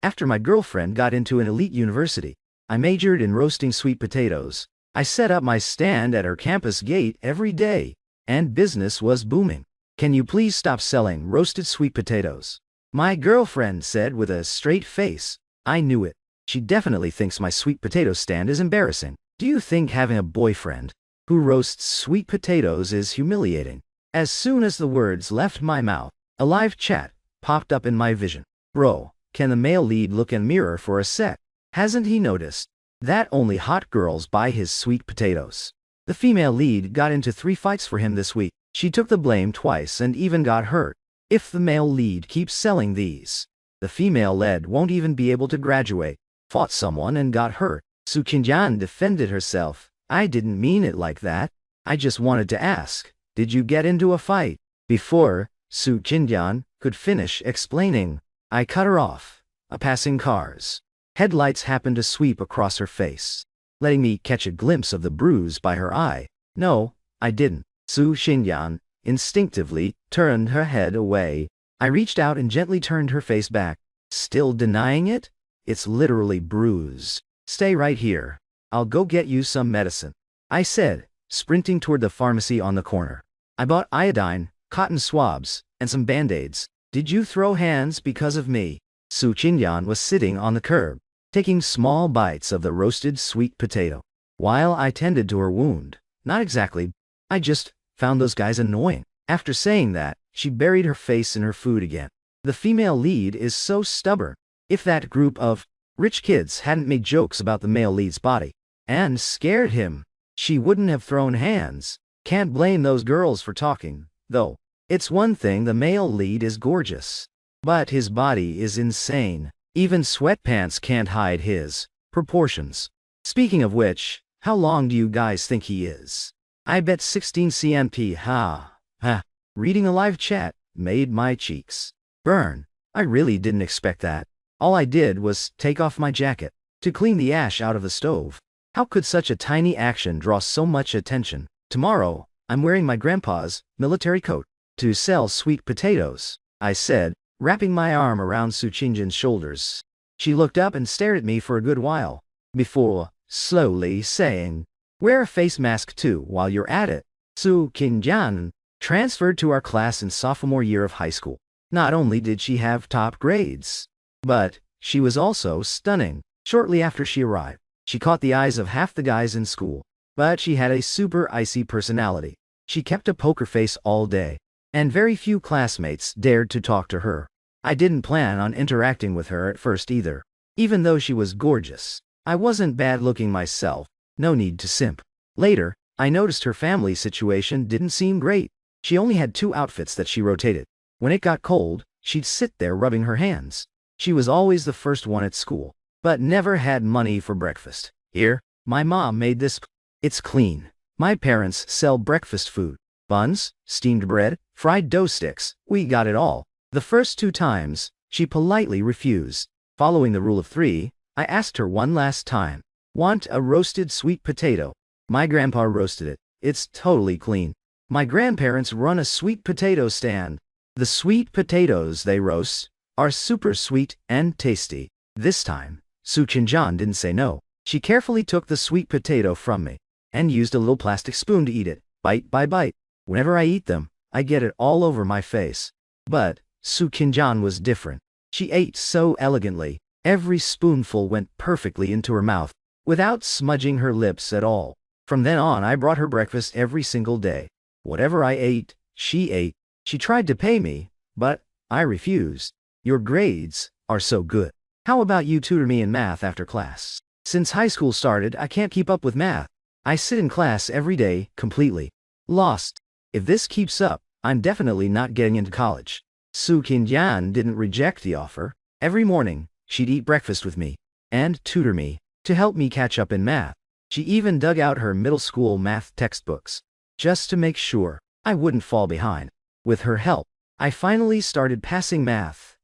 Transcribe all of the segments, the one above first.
After my girlfriend got into an elite university, I majored in roasting sweet potatoes. I set up my stand at her campus gate every day, and business was booming. Can you please stop selling roasted sweet potatoes? My girlfriend said with a straight face. I knew it. She definitely thinks my sweet potato stand is embarrassing. Do you think having a boyfriend who roasts sweet potatoes is humiliating? As soon as the words left my mouth, a live chat popped up in my vision. Bro, can the male lead look in the mirror for a sec? Hasn't he noticed that only hot girls buy his sweet potatoes? The female lead got into 3 fights for him this week. She took the blame twice and even got hurt. If the male lead keeps selling these, the female lead won't even be able to graduate. Fought someone and got hurt. Su Qinjian defended herself. I didn't mean it like that. I just wanted to ask, did you get into a fight? Before Su Qinjian could finish explaining, I cut her off. A passing car's headlights happened to sweep across her face, letting me catch a glimpse of the bruise by her eye. No, I didn't. Su Qinjian instinctively turned her head away. I reached out and gently turned her face back. Still denying it? It's literally bruised. Stay right here. I'll go get you some medicine, I said, sprinting toward the pharmacy on the corner. I bought iodine, cotton swabs, and some band-aids. Did you throw hands because of me? Su Qinjian was sitting on the curb, taking small bites of the roasted sweet potato, while I tended to her wound. Not exactly. I just found those guys annoying. After saying that, she buried her face in her food again. The female lead is so stubborn. If that group of rich kids hadn't made jokes about the male lead's body and scared him, she wouldn't have thrown hands. Can't blame those girls for talking, though. It's one thing the male lead is gorgeous, but his body is insane. Even sweatpants can't hide his proportions. Speaking of which, how long do you guys think he is? I bet 16 cm. Ha. Reading a live chat made my cheeks burn. I really didn't expect that. All I did was take off my jacket to clean the ash out of the stove. How could such a tiny action draw so much attention? Tomorrow, I'm wearing my grandpa's military coat to sell sweet potatoes, I said, wrapping my arm around Su Qinjian's shoulders. She looked up and stared at me for a good while, before slowly saying, wear a face mask too while you're at it. Su Qinjian transferred to our class in sophomore year of high school. Not only did she have top grades, but she was also stunning. Shortly after she arrived, she caught the eyes of half the guys in school, but she had a super icy personality. She kept a poker face all day, and very few classmates dared to talk to her. I didn't plan on interacting with her at first either. Even though she was gorgeous, I wasn't bad looking myself. No need to simp. Later, I noticed her family situation didn't seem great. She only had 2 outfits that she rotated. When it got cold, she'd sit there rubbing her hands. She was always the first one at school, but never had money for breakfast. Here, my mom made this. It's clean. My parents sell breakfast food. Buns, steamed bread, fried dough sticks. We got it all. The first 2 times, she politely refused. Following the rule of 3, I asked her one last time. Want a roasted sweet potato? My grandpa roasted it. It's totally clean. My grandparents run a sweet potato stand. The sweet potatoes they roast are super sweet and tasty. This time, Su Qinjian didn't say no. She carefully took the sweet potato from me and used a little plastic spoon to eat it, bite by bite. Whenever I eat them, I get it all over my face. But Su Qinjian was different. She ate so elegantly. Every spoonful went perfectly into her mouth, without smudging her lips at all. From then on, I brought her breakfast every single day. Whatever I ate, she ate. She tried to pay me, but I refused. Your grades are so good. How about you tutor me in math after class? Since high school started, I can't keep up with math. I sit in class every day, completely lost. If this keeps up, I'm definitely not getting into college. Su Qinjian didn't reject the offer. Every morning, she'd eat breakfast with me and tutor me to help me catch up in math. She even dug out her middle school math textbooks just to make sure I wouldn't fall behind. With her help, I finally started passing math.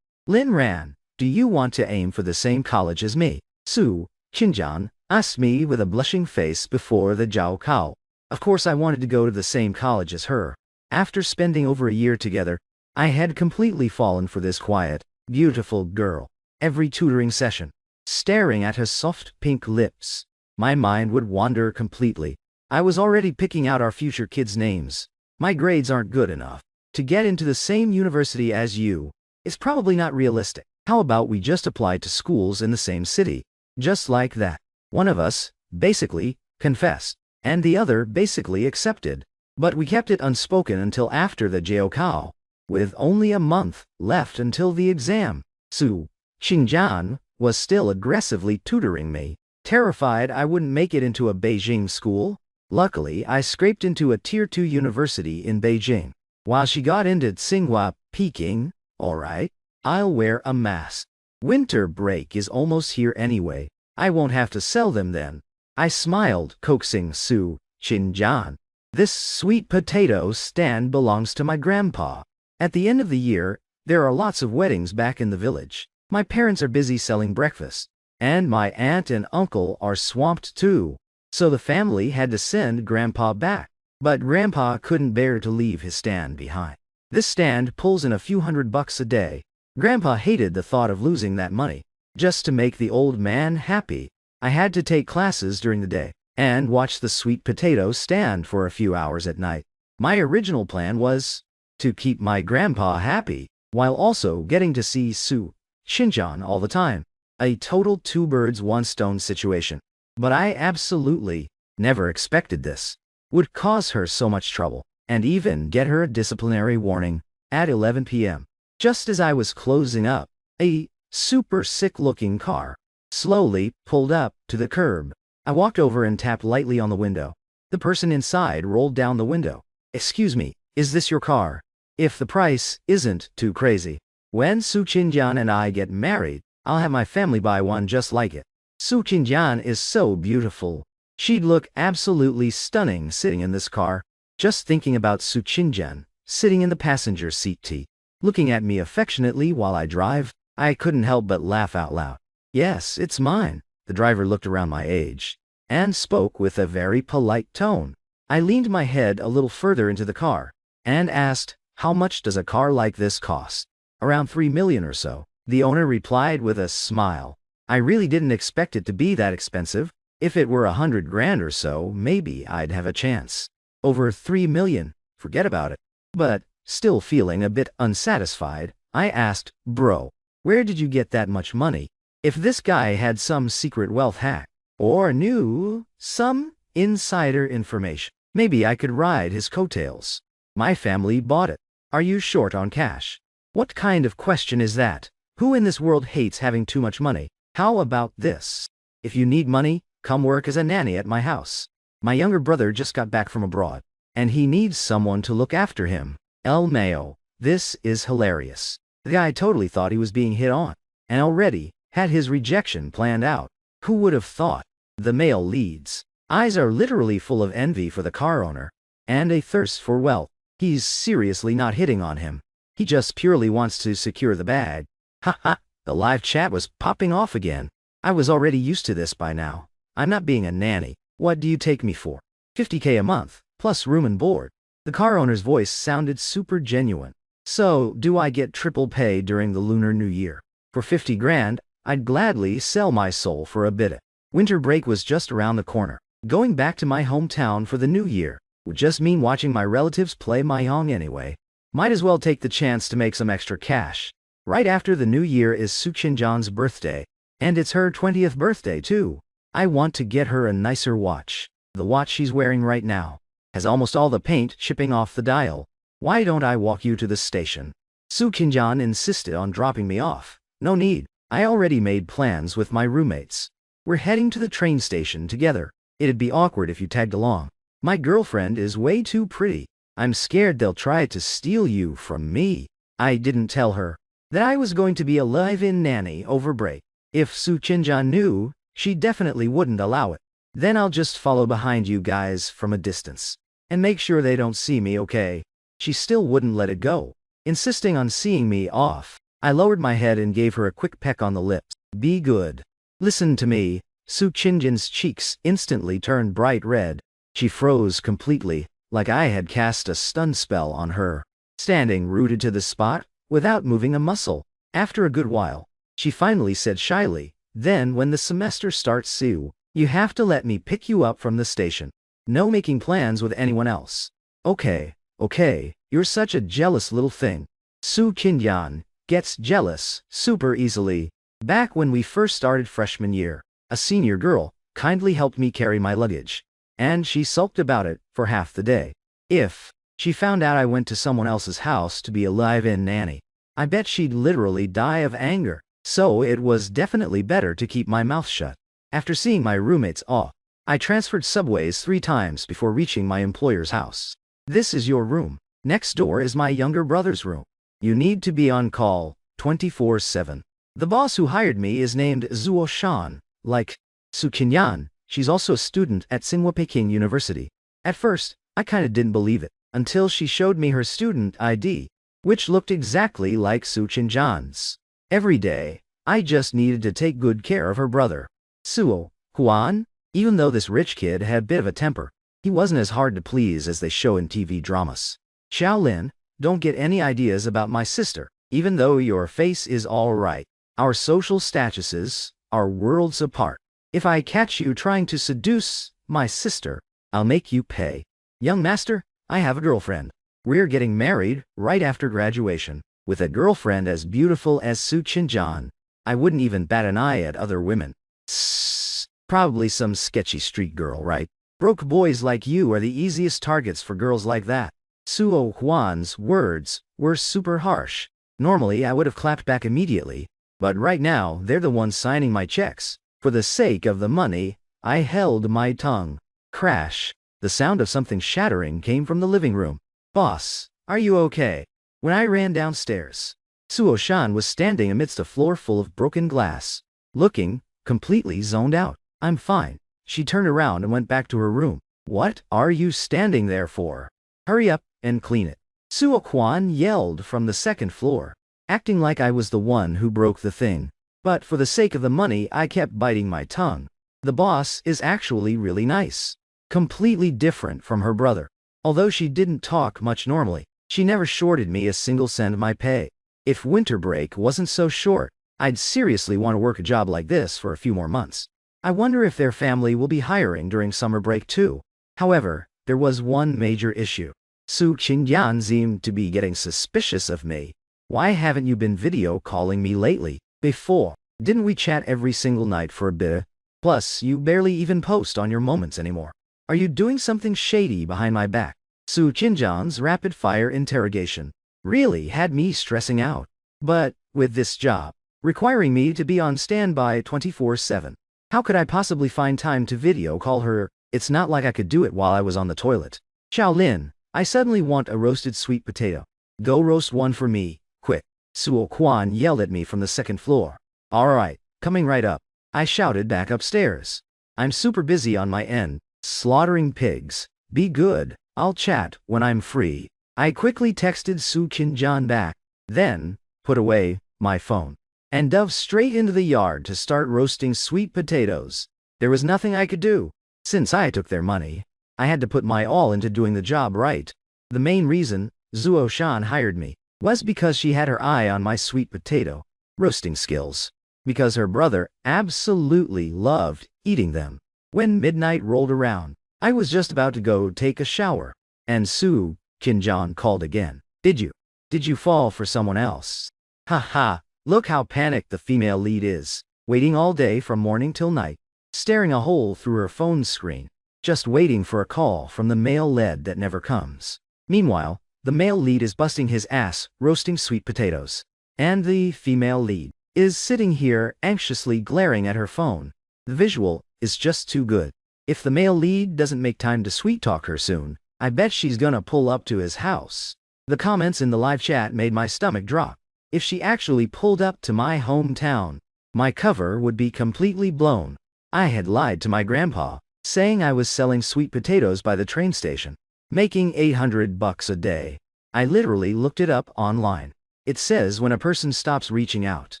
Lin Ran, do you want to aim for the same college as me? Su Qinjian asked me with a blushing face before the Jiao Kao. Of course I wanted to go to the same college as her. After spending over a year together, I had completely fallen for this quiet, beautiful girl. every tutoring session, staring at her soft pink lips. My mind would wander completely. I was already picking out our future kids' names. My grades aren't good enough to get into the same university as you. It's probably not realistic. How about we just apply to schools in the same city? Just like that. One of us, basically, confessed, and the other basically accepted. But we kept it unspoken until after the Jiao. With only a month left until the exam, Su Qingjian was still aggressively tutoring me, terrified I wouldn't make it into a Beijing school. Luckily, I scraped into a Tier 2 university in Beijing, while she got into Tsinghua, Peking. Alright, I'll wear a mask. Winter break is almost here anyway. I won't have to sell them then. I smiled, coaxing Su Qingjian. This sweet potato stand belongs to my grandpa. At the end of the year, there are lots of weddings back in the village. My parents are busy selling breakfast, and my aunt and uncle are swamped too. So the family had to send Grandpa back. But Grandpa couldn't bear to leave his stand behind. This stand pulls in a few $100 a day. Grandpa hated the thought of losing that money. Just to make the old man happy, I had to take classes during the day and watch the sweet potato stand for a few hours at night. My original plan was to keep my grandpa happy while also getting to see Su Qingjian all the time. A total two birds one stone situation. But I absolutely never expected this would cause her so much trouble, and even get her a disciplinary warning at 11 p.m. Just as I was closing up, a super sick-looking car slowly pulled up to the curb. I walked over and tapped lightly on the window. The person inside rolled down the window. "Excuse me, is this your car? If the price isn't too crazy, when Su Qingjian and I get married, I'll have my family buy one just like it." Su Qingjian is so beautiful. She'd look absolutely stunning sitting in this car. Just thinking about Su Qingjian, sitting in the passenger seat, looking at me affectionately while I drive, I couldn't help but laugh out loud. "Yes, it's mine." The driver looked around my age and spoke with a very polite tone. I leaned my head a little further into the car and asked, "How much does a car like this cost?" "Around 3 million or so," the owner replied with a smile. I really didn't expect it to be that expensive. If it were 100 grand or so, maybe I'd have a chance. Over 3 million, forget about it. But, still feeling a bit unsatisfied, I asked, "Bro, where did you get that much money?" If this guy had some secret wealth hack, or knew some insider information, maybe I could ride his coattails. My family bought it. Are you short on cash? What kind of question is that? Who in this world hates having too much money? How about this? If you need money, come work as a nanny at my house. My younger brother just got back from abroad, and he needs someone to look after him. El Mayo, this is hilarious. The guy totally thought he was being hit on, and already had his rejection planned out. Who would have thought? The male lead's eyes are literally full of envy for the car owner, and a thirst for wealth. He's seriously not hitting on him. He just purely wants to secure the bag. Ha ha, the live chat was popping off again. I was already used to this by now. I'm not being a nanny. What do you take me for? 50K a month, plus room and board. The car owner's voice sounded super genuine. So, do I get triple pay during the Lunar New Year? For 50 grand, I'd gladly sell my soul for a bit. Winter break was just around the corner. Going back to my hometown for the new year would just mean watching my relatives play mahjong anyway. Might as well take the chance to make some extra cash. Right after the new year is Su Qingjian's birthday, and it's her 20th birthday too. I want to get her a nicer watch. The watch she's wearing right now has almost all the paint chipping off the dial. Why don't I walk you to the station? Su Qingjian insisted on dropping me off. No need. I already made plans with my roommates. We're heading to the train station together. It'd be awkward if you tagged along. My girlfriend is way too pretty. I'm scared they'll try to steal you from me. I didn't tell her that I was going to be a live-in nanny over break. If Su Qingjian knew, she definitely wouldn't allow it. Then I'll just follow behind you guys from a distance and make sure they don't see me, okay? She still wouldn't let it go, insisting on seeing me off. I lowered my head and gave her a quick peck on the lips. Be good. Listen to me. Su Qingjian's cheeks instantly turned bright red. She froze completely, like I had cast a stun spell on her, standing rooted to the spot without moving a muscle. After a good while, She finally said shyly. Then when the semester starts, Sue, you have to let me pick you up from the station. No making plans with anyone else. Okay, okay, you're such a jealous little thing. Sue Kinyan gets jealous super easily. Back when we first started freshman year, a senior girl kindly helped me carry my luggage. And she sulked about it for half the day. If she found out I went to someone else's house to be a live-in nanny, I bet she'd literally die of anger. So it was definitely better to keep my mouth shut. After seeing my roommate's awe, I transferred subways 3 times before reaching my employer's house. This is your room. Next door is my younger brother's room. You need to be on call 24/7. The boss who hired me is named Zuo Shan, like Su Qinyan. She's also a student at Tsinghua Peking University. At first, I kinda didn't believe it, until she showed me her student ID, which looked exactly like Su Qinyan's. Every day, I just needed to take good care of her brother. Suo Huan, even though this rich kid had a bit of a temper, he wasn't as hard to please as they show in TV dramas. Xiaolin, don't get any ideas about my sister, even though your face is all right. Our social statuses are worlds apart. If I catch you trying to seduce my sister, I'll make you pay. Young master, I have a girlfriend. We're getting married right after graduation. With a girlfriend as beautiful as Su Qinjan, I wouldn't even bat an eye at other women. Sssss, probably some sketchy street girl, right? Broke boys like you are the easiest targets for girls like that. Suo Huan's words were super harsh. Normally I would have clapped back immediately, but right now they're the ones signing my checks. For the sake of the money, I held my tongue. Crash. The sound of something shattering came from the living room. Boss, are you okay? When I ran downstairs, Suo Shan was standing amidst a floor full of broken glass, looking completely zoned out. I'm fine. She turned around and went back to her room. What are you standing there for? Hurry up and clean it. Suo Quan yelled from the second floor, acting like I was the one who broke the thing. But for the sake of the money, I kept biting my tongue. The boss is actually really nice. Completely different from her brother. Although she didn't talk much normally, she never shorted me a single cent of my pay. If winter break wasn't so short, I'd seriously want to work a job like this for a few more months. I wonder if their family will be hiring during summer break too. However, there was one major issue. Su Qingyan seemed to be getting suspicious of me. Why haven't you been video calling me lately? Before, didn't we chat every single night for a bit? Plus, you barely even post on your moments anymore. Are you doing something shady behind my back? Su Qingyan's rapid-fire interrogation really had me stressing out. But, with this job, requiring me to be on standby 24/7, how could I possibly find time to video call her? It's not like I could do it while I was on the toilet. Xiaolin, I suddenly want a roasted sweet potato. Go roast one for me, quick. Suo Quan yelled at me from the second floor. Alright, coming right up. I shouted back upstairs. I'm super busy on my end, slaughtering pigs. Be good, I'll chat when I'm free. I quickly texted Su Qinjan back, then put away my phone and dove straight into the yard to start roasting sweet potatoes. There was nothing I could do. Since I took their money, I had to put my all into doing the job right. The main reason Zuo Shan hired me was because she had her eye on my sweet potato roasting skills. Because her brother absolutely loved eating them. When midnight rolled around, I was just about to go take a shower, and Su Qinjan called again. Did you fall for someone else? Ha ha, look how panicked the female lead is, waiting all day from morning till night, staring a hole through her phone screen, just waiting for a call from the male lead that never comes. Meanwhile, the male lead is busting his ass, roasting sweet potatoes. And the female lead is sitting here anxiously glaring at her phone. The visual is just too good. If the male lead doesn't make time to sweet talk her soon, I bet she's gonna pull up to his house. The comments in the live chat made my stomach drop. If she actually pulled up to my hometown, my cover would be completely blown. I had lied to my grandpa, saying I was selling sweet potatoes by the train station, making $800 a day. I literally looked it up online. It says when a person stops reaching out,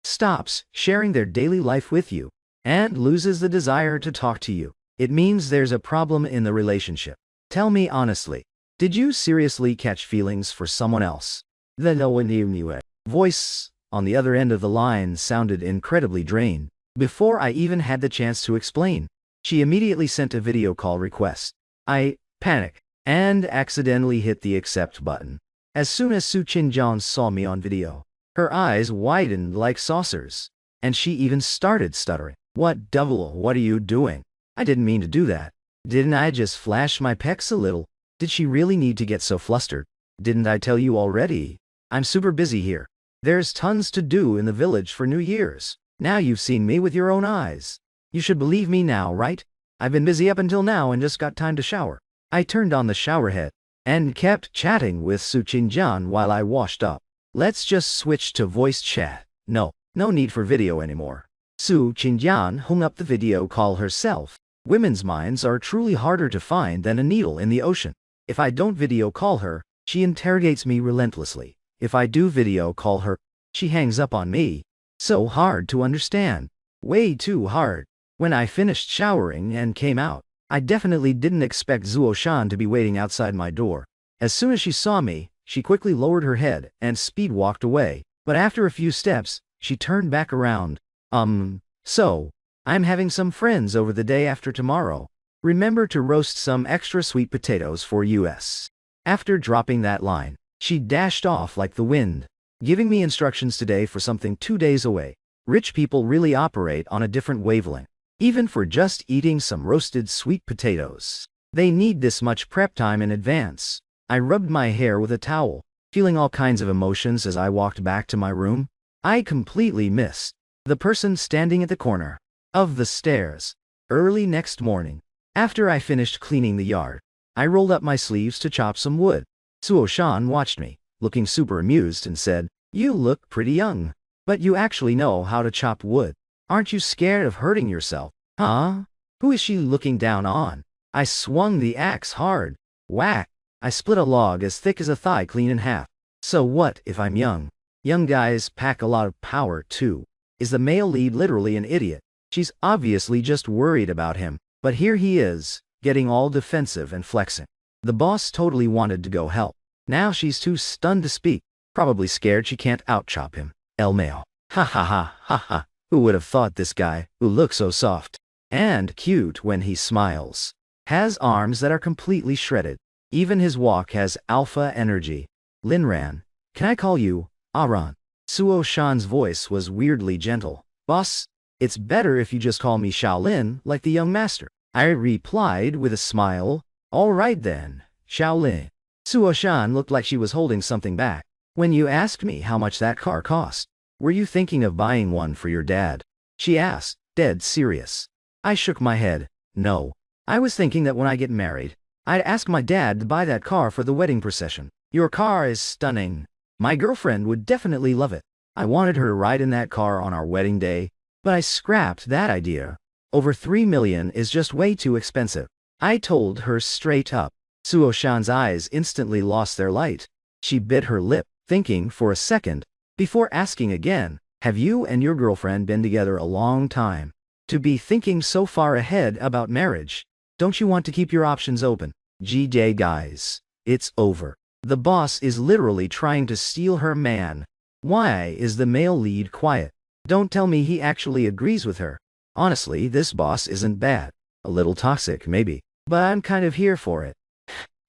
stops sharing their daily life with you, and loses the desire to talk to you, it means there's a problem in the relationship. Tell me honestly, did you seriously catch feelings for someone else? The no one knew voice on the other end of the line sounded incredibly drained. Before I even had the chance to explain, she immediately sent a video call request. I panicked and accidentally hit the accept button. As soon as Su Qinjian saw me on video, her eyes widened like saucers, and she even started stuttering. What devil, what are you doing? I didn't mean to do that. Didn't I just flash my pecs a little? Did she really need to get so flustered? Didn't I tell you already? I'm super busy here. There's tons to do in the village for New Year's. Now you've seen me with your own eyes. You should believe me now, right? I've been busy up until now and just got time to shower. I turned on the shower head and kept chatting with Su Qinjian while I washed up. Let's just switch to voice chat. No need for video anymore. Su Qinjian hung up the video call herself. Women's minds are truly harder to find than a needle in the ocean. If I don't video call her, she interrogates me relentlessly. If I do video call her, she hangs up on me. So hard to understand. Way too hard. When I finished showering and came out, I definitely didn't expect Zuo Shan to be waiting outside my door. As soon as she saw me, she quickly lowered her head and speed walked away. But after a few steps, she turned back around. So, I'm having some friends over the day after tomorrow. Remember to roast some extra sweet potatoes for us. After dropping that line, she dashed off like the wind, giving me instructions today for something 2 days away. Rich people really operate on a different wavelength. Even for just eating some roasted sweet potatoes, they need this much prep time in advance. I rubbed my hair with a towel, feeling all kinds of emotions as I walked back to my room. I completely missed the person standing at the corner of the stairs. Early next morning, after I finished cleaning the yard, I rolled up my sleeves to chop some wood. Zuo Shan watched me, looking super amused, and said, "You look pretty young, but you actually know how to chop wood. Aren't you scared of hurting yourself?" Huh? Who is she looking down on? I swung the axe hard. Whack! I split a log as thick as a thigh clean in half. So what if I'm young? Young guys pack a lot of power too. Is the male lead literally an idiot? She's obviously just worried about him. But here he is, getting all defensive and flexing. The boss totally wanted to go help. Now she's too stunned to speak, probably scared she can't outchop him. El Male. Ha ha ha ha ha. Who would have thought this guy, who looks so soft and cute when he smiles, has arms that are completely shredded. Even his walk has alpha energy. Linran, can I call you Aran? Zuo Shan's voice was weirdly gentle. Boss, it's better if you just call me Shaolin, like the young master. I replied with a smile. All right then, Shaolin. Zuo Shan looked like she was holding something back. When you asked me how much that car cost, were you thinking of buying one for your dad? She asked, dead serious. I shook my head. No. I was thinking that when I get married, I'd ask my dad to buy that car for the wedding procession. Your car is stunning. My girlfriend would definitely love it. I wanted her to ride in that car on our wedding day, but I scrapped that idea. Over 3 million is just way too expensive. I told her straight up. Zuo Shan's eyes instantly lost their light. She bit her lip, thinking for a second, before asking again, have you and your girlfriend been together a long time to be thinking so far ahead about marriage? Don't you want to keep your options open? GJ guys, it's over. The boss is literally trying to steal her man. Why is the male lead quiet? Don't tell me he actually agrees with her. Honestly, this boss isn't bad. A little toxic, maybe, but I'm kind of here for it.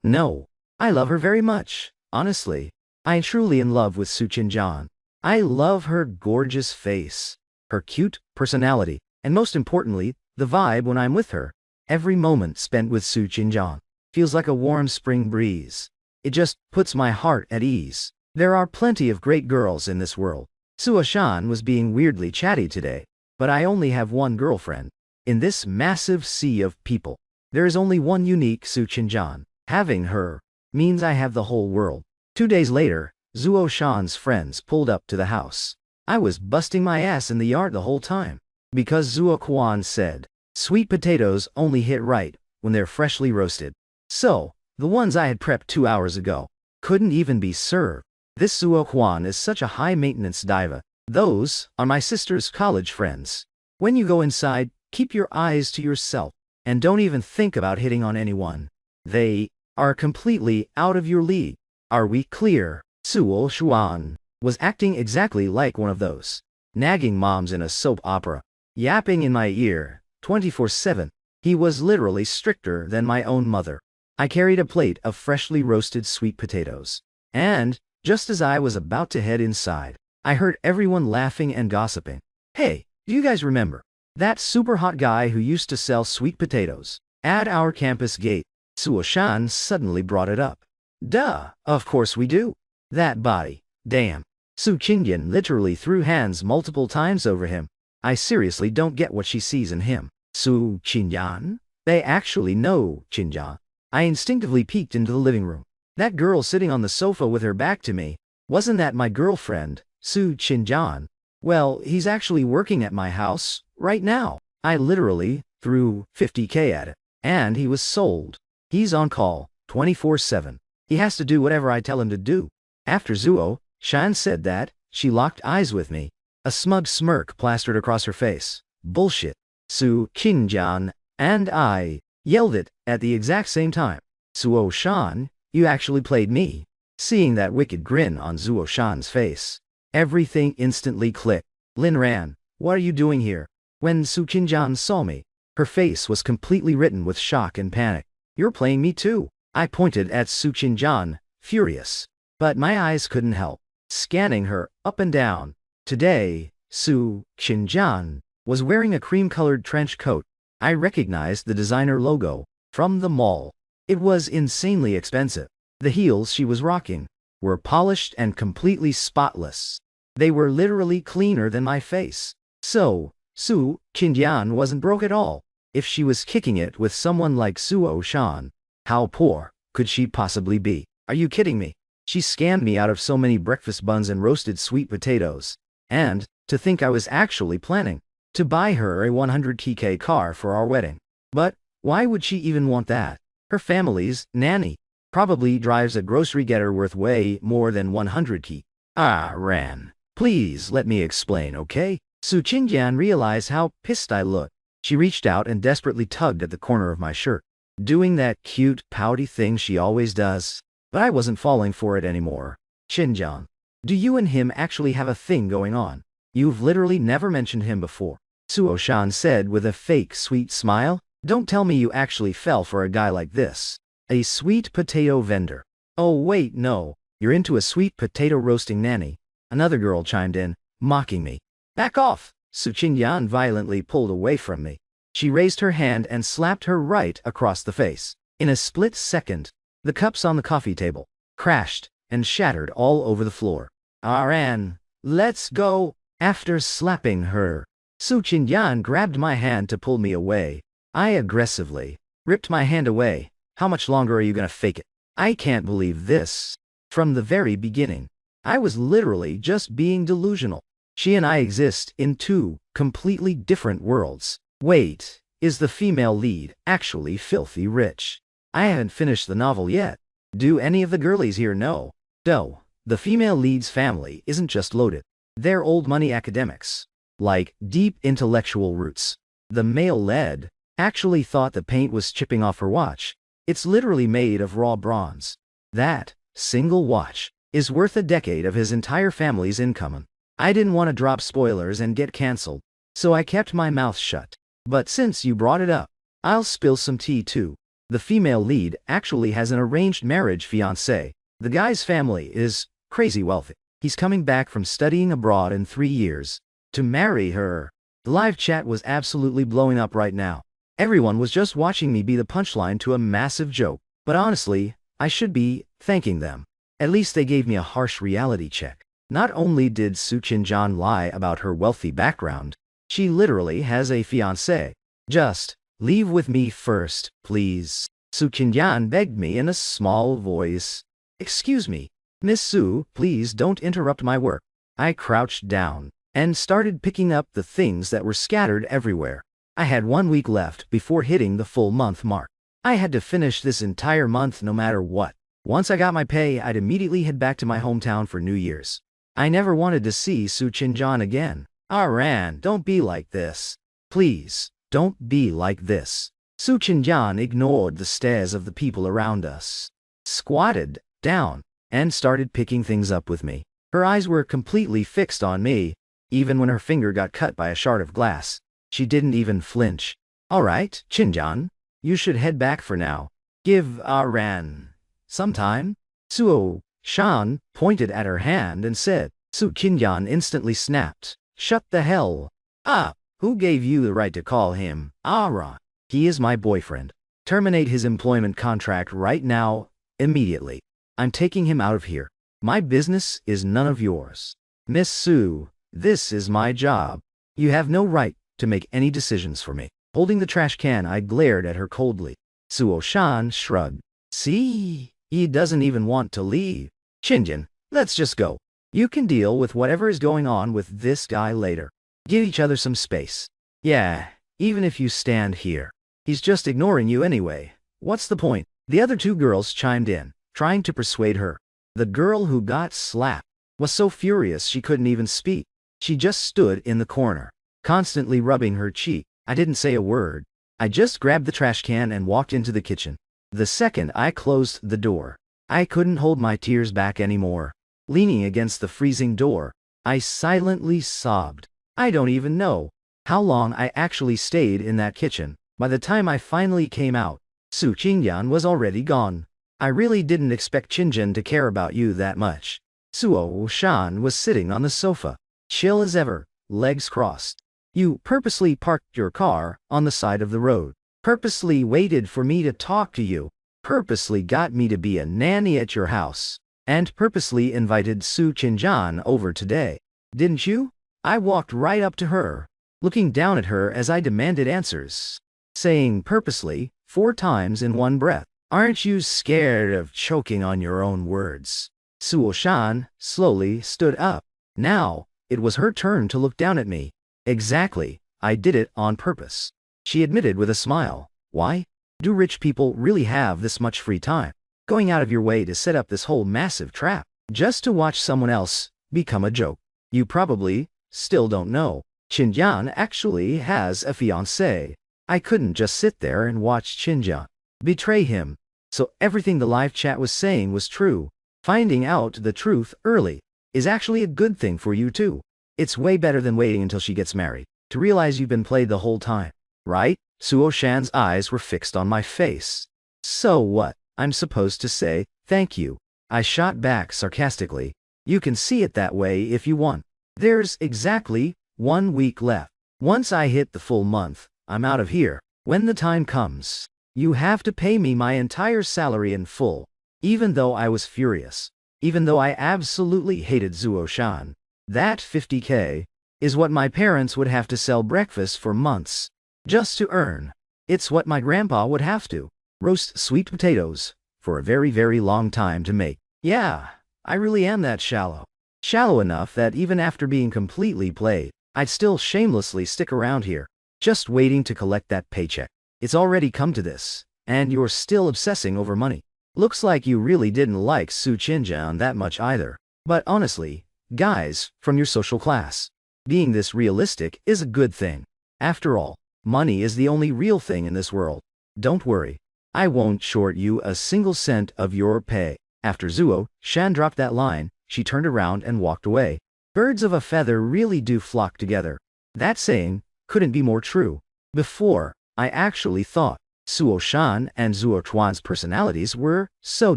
No, I love her very much. Honestly, I'm truly in love with Su Qinjian. I love her gorgeous face, her cute personality, and most importantly, the vibe when I'm with her. Every moment spent with Su Qinjian feels like a warm spring breeze. It just puts my heart at ease. There are plenty of great girls in this world. Zuo Shan was being weirdly chatty today, but I only have one girlfriend. In this massive sea of people, there is only one unique Su Qinjian. Having her means I have the whole world. 2 days later, Zuo Shan's friends pulled up to the house. I was busting my ass in the yard the whole time, because Zuo Quan said, sweet potatoes only hit right when they're freshly roasted. So, the ones I had prepped 2 hours ago couldn't even be served. This Zuo Quan is such a high-maintenance diva. Those are my sister's college friends. When you go inside, keep your eyes to yourself, and don't even think about hitting on anyone. They are completely out of your league. Are we clear? Zuo Shuan. was acting exactly like one of those nagging moms in a soap opera, yapping in my ear, 24/7. He was literally stricter than my own mother. I carried a plate of freshly roasted sweet potatoes, and, just as I was about to head inside, I heard everyone laughing and gossiping. Hey, do you guys remember that super hot guy who used to sell sweet potatoes at our campus gate? Suo-shan suddenly brought it up. Duh, of course we do. That body. Damn. Su Qingyan literally threw hands multiple times over him. I seriously don't get what she sees in him. Su Qingyan? They actually know Qingyan. I instinctively peeked into the living room. That girl sitting on the sofa with her back to me, wasn't that my girlfriend, Su Qingyan? Well, he's actually working at my house, right now. I literally threw 50K at it, and he was sold. He's on call, 24/7. He has to do whatever I tell him to do. After Suo-shan said that, she locked eyes with me. A smug smirk plastered across her face. Bullshit. Su Qingyan and I yelled it at the exact same time. Suo-shan, you actually played me. Seeing that wicked grin on Suo-shan's face, everything instantly clicked. Lin ran. What are you doing here? When Su Qingyan saw me, her face was completely written with shock and panic. You're playing me too. I pointed at Su Qingyan, furious. But my eyes couldn't help scanning her up and down. Today, Su Qingyan was wearing a cream-colored trench coat. I recognized the designer logo from the mall. It was insanely expensive. The heels she was rocking were polished and completely spotless. They were literally cleaner than my face. So, Su Qingyan wasn't broke at all. If she was kicking it with someone like Suo-shan, how poor could she possibly be? Are you kidding me? She scammed me out of so many breakfast buns and roasted sweet potatoes. And, to think I was actually planning to buy her a 100K car for our wedding. But, why would she even want that? Her family's nanny probably drives a grocery getter worth way more than 100K. Ah, Ran. Please let me explain, okay? Su Qingyan realized how pissed I looked. She reached out and desperately tugged at the corner of my shirt, doing that cute, pouty thing she always does. But I wasn't falling for it anymore. Qingyan, do you and him actually have a thing going on? You've literally never mentioned him before. Suo-shan said with a fake sweet smile. Don't tell me you actually fell for a guy like this. A sweet potato vendor. Oh wait, no. You're into a sweet potato roasting nanny. Another girl chimed in, mocking me. Back off! Su Qingyan violently pulled away from me. She raised her hand and slapped her right across the face. In a split second, the cups on the coffee table crashed and shattered all over the floor. Aran, let's go! After slapping her, Su Qingyan grabbed my hand to pull me away. I aggressively ripped my hand away. How much longer are you gonna fake it? I can't believe this. From the very beginning, I was literally just being delusional. She and I exist in two completely different worlds. Wait, is the female lead actually filthy rich? I haven't finished the novel yet. Do any of the girlies here know? No, the female lead's family isn't just loaded. They're old money academics. Like, deep intellectual roots. The male lead actually thought the paint was chipping off her watch. It's literally made of raw bronze. That single watch is worth a decade of his entire family's income. I didn't want to drop spoilers and get cancelled, so I kept my mouth shut. But since you brought it up, I'll spill some tea too. The female lead actually has an arranged marriage fiancé. The guy's family is crazy wealthy. He's coming back from studying abroad in 3 years to marry her. The live chat was absolutely blowing up right now. Everyone was just watching me be the punchline to a massive joke. But honestly, I should be thanking them. At least they gave me a harsh reality check. Not only did Su Qingyan lie about her wealthy background, she literally has a fiancé. Just leave with me first, please. Su Qingyan begged me in a small voice. Excuse me, Miss Su, please don't interrupt my work. I crouched down and started picking up the things that were scattered everywhere. I had 1 week left before hitting the full month mark. I had to finish this entire month no matter what. Once I got my pay, I'd immediately head back to my hometown for New Year's. I never wanted to see Su Qingyan again. Aran, don't be like this. Please, don't be like this. Su Qingyan ignored the stares of the people around us, squatted down, and started picking things up with me. Her eyes were completely fixed on me. Even when her finger got cut by a shard of glass, she didn't even flinch. Alright, Chinjan, you should head back for now. Give Ran some time. Suo Shan pointed at her hand and said. Su Qinyan instantly snapped. Shut the hell up. Who gave you the right to call him Ran? He is my boyfriend. Terminate his employment contract right now, immediately. I'm taking him out of here. My business is none of yours. Miss Su, this is my job. You have no right to make any decisions for me. Holding the trash can, I glared at her coldly. Suo Shan shrugged. See? He doesn't even want to leave. Qinjan, let's just go. You can deal with whatever is going on with this guy later. Give each other some space. Yeah, even if you stand here. He's just ignoring you anyway. What's the point? The other two girls chimed in, trying to persuade her. The girl who got slapped was so furious she couldn't even speak. She just stood in the corner, constantly rubbing her cheek. I didn't say a word. I just grabbed the trash can and walked into the kitchen. The second I closed the door, I couldn't hold my tears back anymore. Leaning against the freezing door, I silently sobbed. I don't even know how long I actually stayed in that kitchen. By the time I finally came out, Su Qingyan was already gone. I really didn't expect Qinjan to care about you that much. Suo Shan was sitting on the sofa, chill as ever, legs crossed. You purposely parked your car on the side of the road, purposely waited for me to talk to you, purposely got me to be a nanny at your house, and purposely invited Su Qingyan over today. Didn't you? I walked right up to her, looking down at her as I demanded answers, saying purposely 4 times in one breath. Aren't you scared of choking on your own words? Suo Shan slowly stood up. Now, it was her turn to look down at me. Exactly, I did it on purpose. She admitted with a smile. Why? Do rich people really have this much free time? Going out of your way to set up this whole massive trap, just to watch someone else become a joke. You probably still don't know. Qinjan actually has a fiancé. I couldn't just sit there and watch Qinjan betray him. So everything the live chat was saying was true. Finding out the truth early is actually a good thing for you too. It's way better than waiting until she gets married to realize you've been played the whole time, right? Suo Shan's eyes were fixed on my face. So what? I'm supposed to say, thank you. I shot back sarcastically. You can see it that way if you want. There's exactly 1 week left. Once I hit the full month, I'm out of here. When the time comes, you have to pay me my entire salary in full. Even though I was furious, even though I absolutely hated Suo Shan, that 50K is what my parents would have to sell breakfast for months just to earn. It's what my grandpa would have to roast sweet potatoes for a very, very long time to make. Yeah, I really am that shallow. Shallow enough that even after being completely played, I'd still shamelessly stick around here, just waiting to collect that paycheck. It's already come to this, and you're still obsessing over money. Looks like you really didn't like Su Qinjan that much either. But honestly, guys from your social class, being this realistic is a good thing. After all, money is the only real thing in this world. Don't worry, I won't short you a single cent of your pay. After Suo Shan dropped that line, she turned around and walked away. Birds of a feather really do flock together. That saying couldn't be more true. Before, I actually thought Suo Shan and Suo Chuan's personalities were so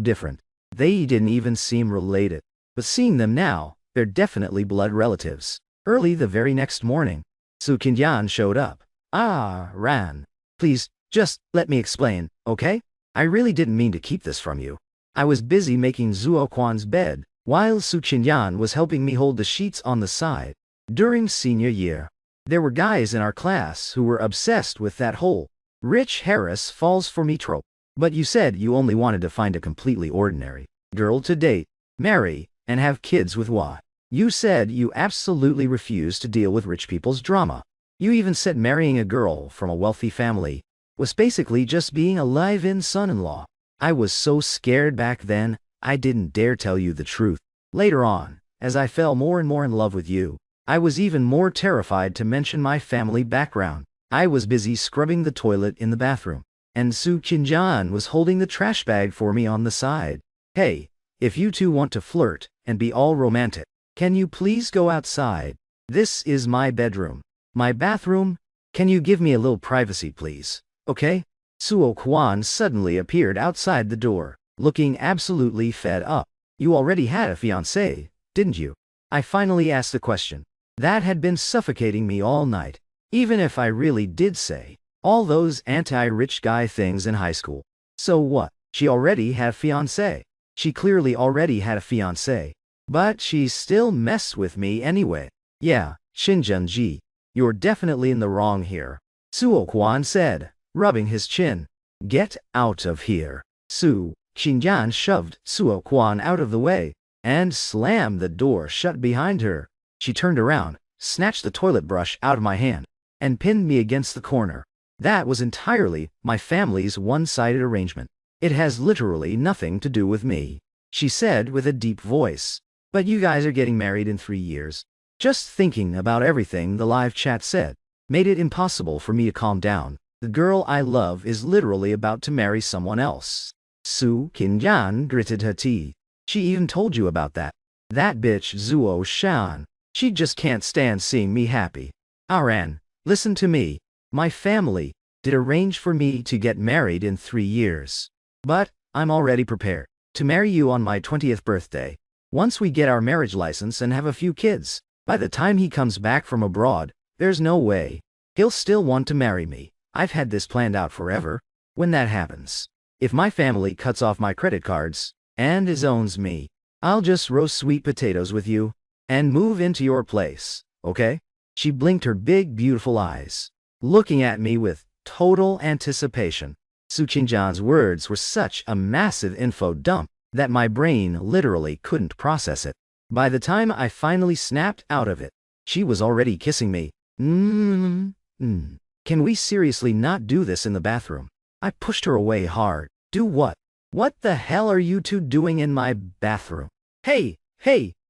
different. They didn't even seem related. But seeing them now, they're definitely blood relatives. Early the very next morning, Su Qingyan showed up. Ran. Please, just let me explain, okay? I really didn't mean to keep this from you. I was busy making Suo Chuan's bed, while Su Qingyan was helping me hold the sheets on the side. During senior year, there were guys in our class who were obsessed with that whole Rich Harris falls for me trope. But you said you only wanted to find a completely ordinary girl to date, marry, and have kids with. Why? You said you absolutely refused to deal with rich people's drama. You even said marrying a girl from a wealthy family was basically just being a live-in son-in-law. I was so scared back then, I didn't dare tell you the truth. Later on, as I fell more and more in love with you, I was even more terrified to mention my family background. I was busy scrubbing the toilet in the bathroom, and Su Qingyan was holding the trash bag for me on the side. Hey, if you two want to flirt and be all romantic, Can you please go outside? This is my bedroom. My bathroom? Can you give me a little privacy, please? Okay? Suo Kwan suddenly appeared outside the door, looking absolutely fed up. You already had a fiancé, didn't you? I finally asked the question. That had been suffocating me all night. Even if I really did say all those anti-rich guy things in high school. So what? She already had a fiancé. She clearly already had a fiancé. But she still messed with me anyway. Yeah, Shinjun-ji, you're definitely in the wrong here. Suo Kwan said, rubbing his chin. Get out of here. Su Xinjian shoved Suo Kwan out of the way and slammed the door shut behind her. She turned around, snatched the toilet brush out of my hand, and pinned me against the corner. That was entirely my family's one-sided arrangement. It has literally nothing to do with me, she said with a deep voice. But you guys are getting married in 3 years. Just thinking about everything the live chat said made it impossible for me to calm down. The girl I love is literally about to marry someone else. Su Qinjian gritted her teeth. She even told you about that. That bitch Zuo Shan. She just can't stand seeing me happy. Aran, listen to me. My family did arrange for me to get married in 3 years. But I'm already prepared to marry you on my 20th birthday. Once we get our marriage license and have a few kids, by the time he comes back from abroad, there's no way he'll still want to marry me. I've had this planned out forever. When that happens, if my family cuts off my credit cards and disowns me, I'll just roast sweet potatoes with you and move into your place, okay? She blinked her big, beautiful eyes, looking at me with total anticipation. Su Qinjian's words were such a massive info dump that my brain literally couldn't process it. By the time I finally snapped out of it, she was already kissing me. Can we seriously not do this in the bathroom? I pushed her away hard. Do what? What the hell are you two doing in my bathroom? Hey,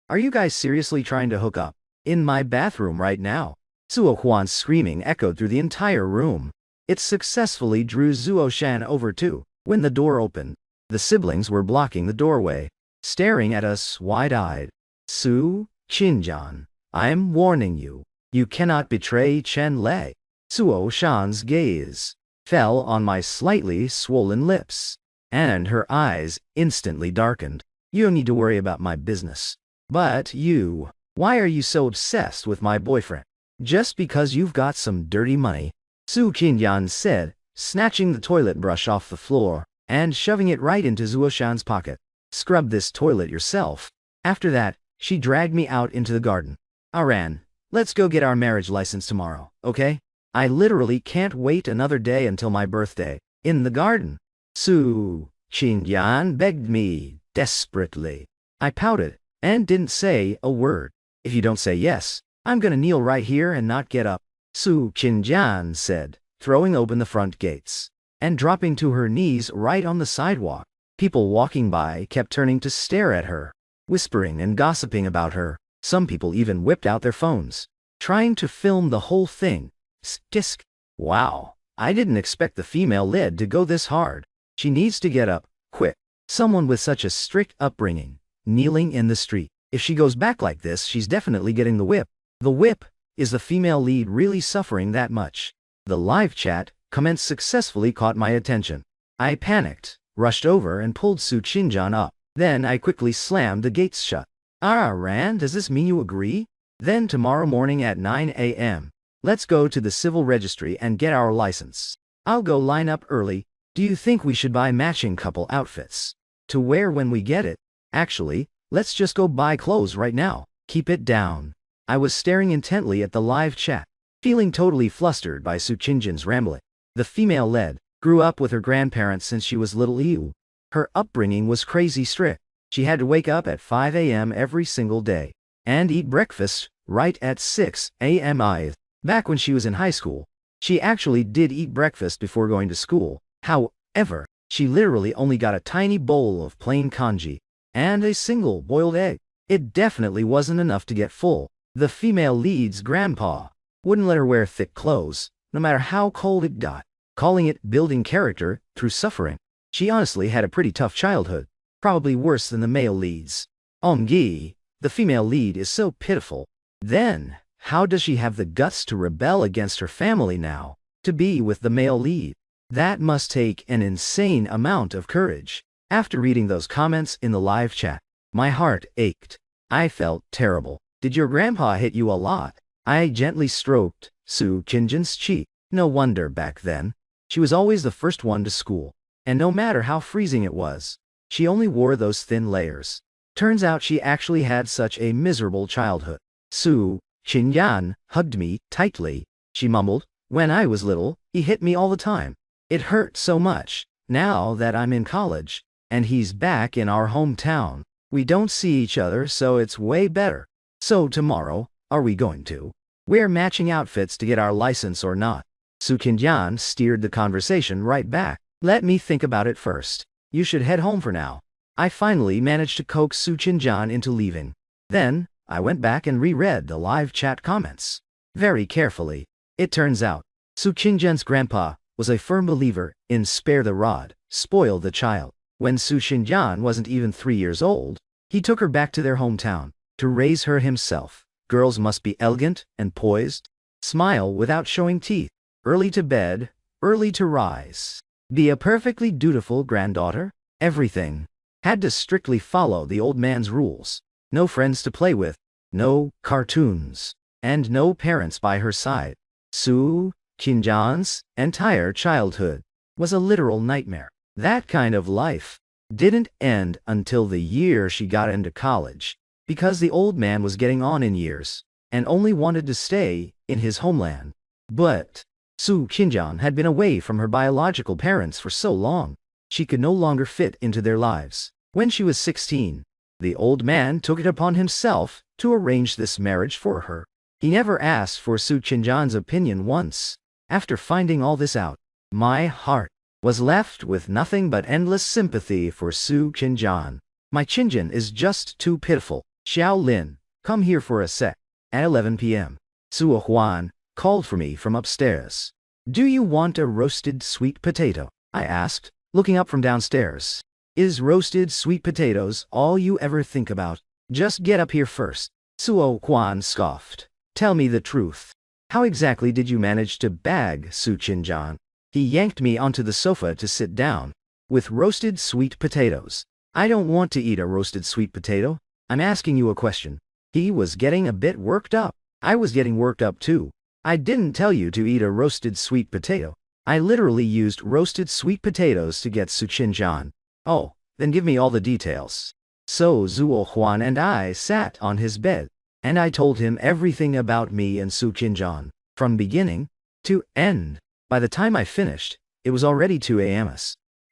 are you guys seriously trying to hook up? In my bathroom right now? Suo Huan's screaming echoed through the entire room. It successfully drew Zuo Shan over too. When the door opened, the siblings were blocking the doorway, staring at us wide-eyed. Su Qinjian, I'm warning you. You cannot betray Chen Lei. Suo Shan's gaze fell on my slightly swollen lips, and her eyes instantly darkened. You don't need to worry about my business. But you, why are you so obsessed with my boyfriend? Just because you've got some dirty money, Su Qinjian said, snatching the toilet brush off the floor and shoving it right into Zuo Shan's pocket. Scrub this toilet yourself. After that, she dragged me out into the garden. Aran, let's go get our marriage license tomorrow, okay? I literally can't wait another day until my birthday. In the garden, Su Qinjian begged me desperately. I pouted and didn't say a word. If you don't say yes, I'm gonna kneel right here and not get up, Su Qinjian said, throwing open the front gates and dropping to her knees right on the sidewalk. People walking by kept turning to stare at her, whispering and gossiping about her. Some people even whipped out their phones, trying to film the whole thing. Tisk. Wow, I didn't expect the female lead to go this hard. She needs to get up, quick. Someone with such a strict upbringing, kneeling in the street. If she goes back like this, she's definitely getting the whip. The whip. Is the female lead really suffering that much? The live chat comments successfully caught my attention. I panicked, rushed over and pulled Su Qinjian up. Then I quickly slammed the gates shut. Ran, does this mean you agree? Then tomorrow morning at 9 a.m., let's go to the civil registry and get our license. I'll go line up early. Do you think we should buy matching couple outfits to wear when we get it? Actually, let's just go buy clothes right now. Keep it down. I was staring intently at the live chat, feeling totally flustered by Su Qinjian's rambling. The female lead grew up with her grandparents since she was little Ew. Her upbringing was crazy strict. She had to wake up at 5 a.m. every single day and eat breakfast right at 6 a.m. Back when she was in high school, she actually did eat breakfast before going to school. However, she literally only got a tiny bowl of plain congee and a single boiled egg. It definitely wasn't enough to get full. The female lead's grandpa wouldn't let her wear thick clothes, no matter how cold it got, calling it building character through suffering. She honestly had a pretty tough childhood, probably worse than the male leads. Omgi, The female lead is so pitiful. Then, how does she have the guts to rebel against her family now, to be with the male lead? That must take an insane amount of courage. After reading those comments in the live chat, my heart ached. I felt terrible. Did your grandpa hit you a lot? I gently stroked Su Qinjian's cheek. No wonder back then. She was always the first one to school. And no matter how freezing it was, she only wore those thin layers. Turns out she actually had such a miserable childhood. Su Qinyan hugged me tightly. She mumbled, "When I was little, he hit me all the time. It hurt so much. Now that I'm in college, and he's back in our hometown, we don't see each other, so it's way better. So tomorrow, are we going to wear matching outfits to get our license or not?" Su Qinyan steered the conversation right back. "Let me think about it first. You should head home for now." I finally managed to coax Su Qinyan into leaving. Then, I went back and reread the live chat comments very carefully. It turns out, Su Qinjian's grandpa was a firm believer in spare the rod, spoil the child. When Su Qinjian wasn't even 3 years old, he took her back to their hometown to raise her himself. Girls must be elegant and poised, smile without showing teeth, early to bed, early to rise, be a perfectly dutiful granddaughter. Everything had to strictly follow the old man's rules. No friends to play with, no cartoons, and no parents by her side. Su Qinjian's entire childhood was a literal nightmare. That kind of life didn't end until the year she got into college, because the old man was getting on in years and only wanted to stay in his homeland. But Su Qinjian had been away from her biological parents for so long, she could no longer fit into their lives. When she was 16, the old man took it upon himself to arrange this marriage for her. He never asked for Su Qinjian's opinion once. After finding all this out, my heart was left with nothing but endless sympathy for Su Qinjian. "My Qinjian is just too pitiful. Xiao Lin, come here for a sec." At 11 p.m., Su Huan called for me from upstairs. "Do you want a roasted sweet potato?" I asked, looking up from downstairs. "Is roasted sweet potatoes all you ever think about? Just get up here first." Su Huan scoffed. "Tell me the truth. How exactly did you manage to bag Su Qinjian?" He yanked me onto the sofa to sit down. "With roasted sweet potatoes." "I don't want to eat a roasted sweet potato. I'm asking you a question." He was getting a bit worked up. I was getting worked up too. "I didn't tell you to eat a roasted sweet potato. I literally used roasted sweet potatoes to get Su Qinjian." "Oh, then give me all the details." So Zuo Huan and I sat on his bed, and I told him everything about me and Su Qinjian, from beginning to end. By the time I finished, it was already 2 a.m.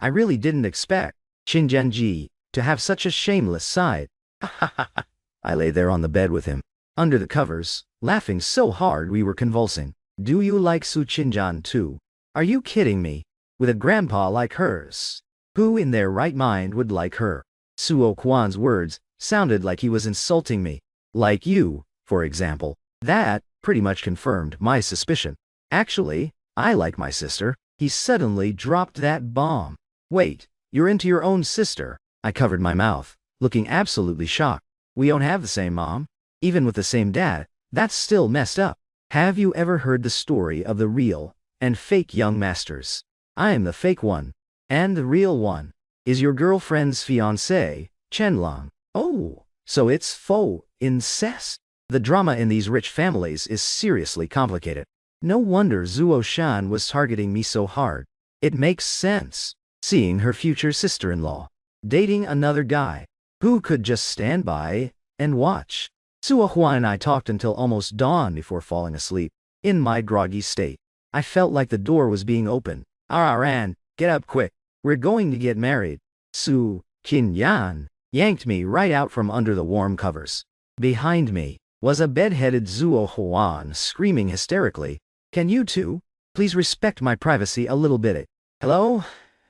I really didn't expect Qinjianji to have such a shameless side. I lay there on the bed with him, under the covers, laughing so hard we were convulsing. "Do you like Su Qinjian too? Are you kidding me? With a grandpa like hers? Who in their right mind would like her?" Suo Huan's words sounded like he was insulting me. "Like you, for example." That pretty much confirmed my suspicion. "Actually, I like my sister." He suddenly dropped that bomb. "Wait, you're into your own sister?" I covered my mouth, looking absolutely shocked. "We don't have the same mom. Even with the same dad, that's still messed up." "Have you ever heard the story of the real and fake young masters? I am the fake one, and the real one is your girlfriend's fiancé, Chenlong." "Oh, so it's faux incest." The drama in these rich families is seriously complicated. No wonder Zuo Shan was targeting me so hard. It makes sense. Seeing her future sister-in-law dating another guy who could just stand by and watch. Suo Huan and I talked until almost dawn before falling asleep. In my groggy state, I felt like the door was being opened. "Ran, get up quick. We're going to get married." Su Qinyan yanked me right out from under the warm covers. Behind me was a bed-headed Zuo Huan screaming hysterically, "Can you two please respect my privacy a little bit?" "Hello?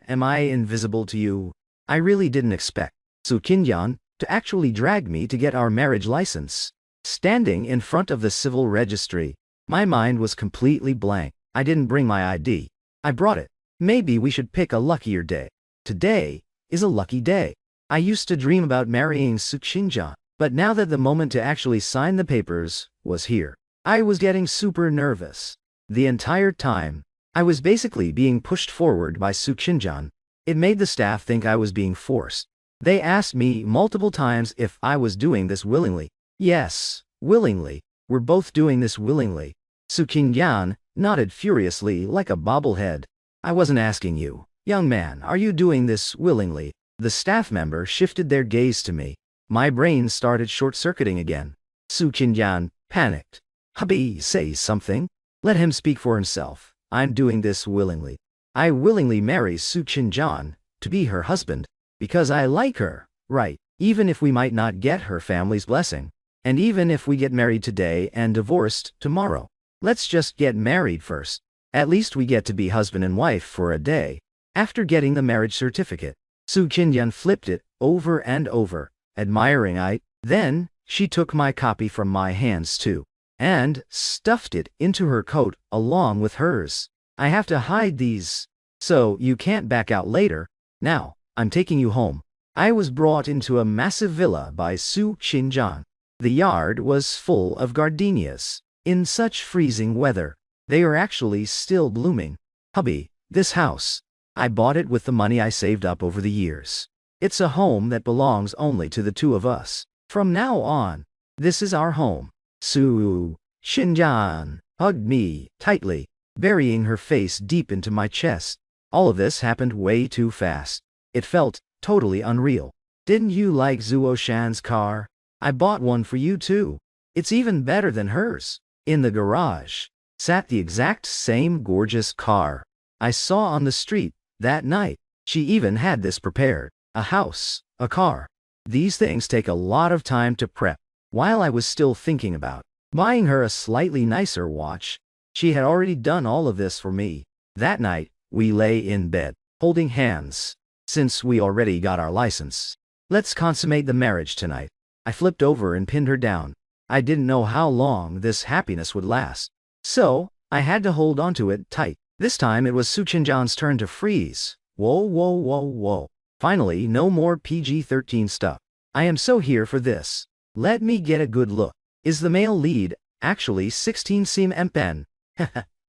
Am I invisible to you?" I really didn't expect Su Qinyan to actually drag me to get our marriage license. Standing in front of the civil registry, my mind was completely blank. I didn't bring my ID. I brought it. Maybe we should pick a luckier day. Today is a lucky day. I used to dream about marrying Su Qinjian. But now that the moment to actually sign the papers was here, I was getting super nervous. The entire time, I was basically being pushed forward by Su Qinjian. It made the staff think I was being forced. They asked me multiple times if I was doing this willingly. Yes, willingly. We're both doing this willingly. Su Qinjian nodded furiously like a bobblehead. I wasn't asking you. Young man, are you doing this willingly? The staff member shifted their gaze to me. My brain started short-circuiting again. Su Qinjian panicked. Hubby, say something. Let him speak for himself. I'm doing this willingly. I willingly marry Su Qinjian to be her husband because I like her, right? Even if we might not get her family's blessing. And even if we get married today and divorced tomorrow. Let's just get married first. At least we get to be husband and wife for a day. After getting the marriage certificate, Su Qinjian flipped it over and over, admiring it. Then, she took my copy from my hands too, and stuffed it into her coat along with hers. I have to hide these, so you can't back out later. Now, I'm taking you home. I was brought into a massive villa by Su Qinjian. The yard was full of gardenias. In such freezing weather, they are actually still blooming. Hubby, this house. I bought it with the money I saved up over the years. It's a home that belongs only to the two of us. From now on, this is our home. Su Qinjian hugged me tightly, burying her face deep into my chest. All of this happened way too fast. It felt totally unreal. Didn't you like Zuo Shan's car? I bought one for you too. It's even better than hers. In the garage sat the exact same gorgeous car I saw on the street that night. She even had this prepared. A house, a car. These things take a lot of time to prep. While I was still thinking about buying her a slightly nicer watch, she had already done all of this for me. That night, we lay in bed, holding hands. Since we already got our license, let's consummate the marriage tonight. I flipped over and pinned her down. I didn't know how long this happiness would last, so I had to hold onto it tight. This time it was Su Qinjian's turn to freeze. Whoa, whoa, whoa, whoa. Finally, no more PG-13 stuff. I am so here for this. Let me get a good look. Is the male lead actually 16 cm?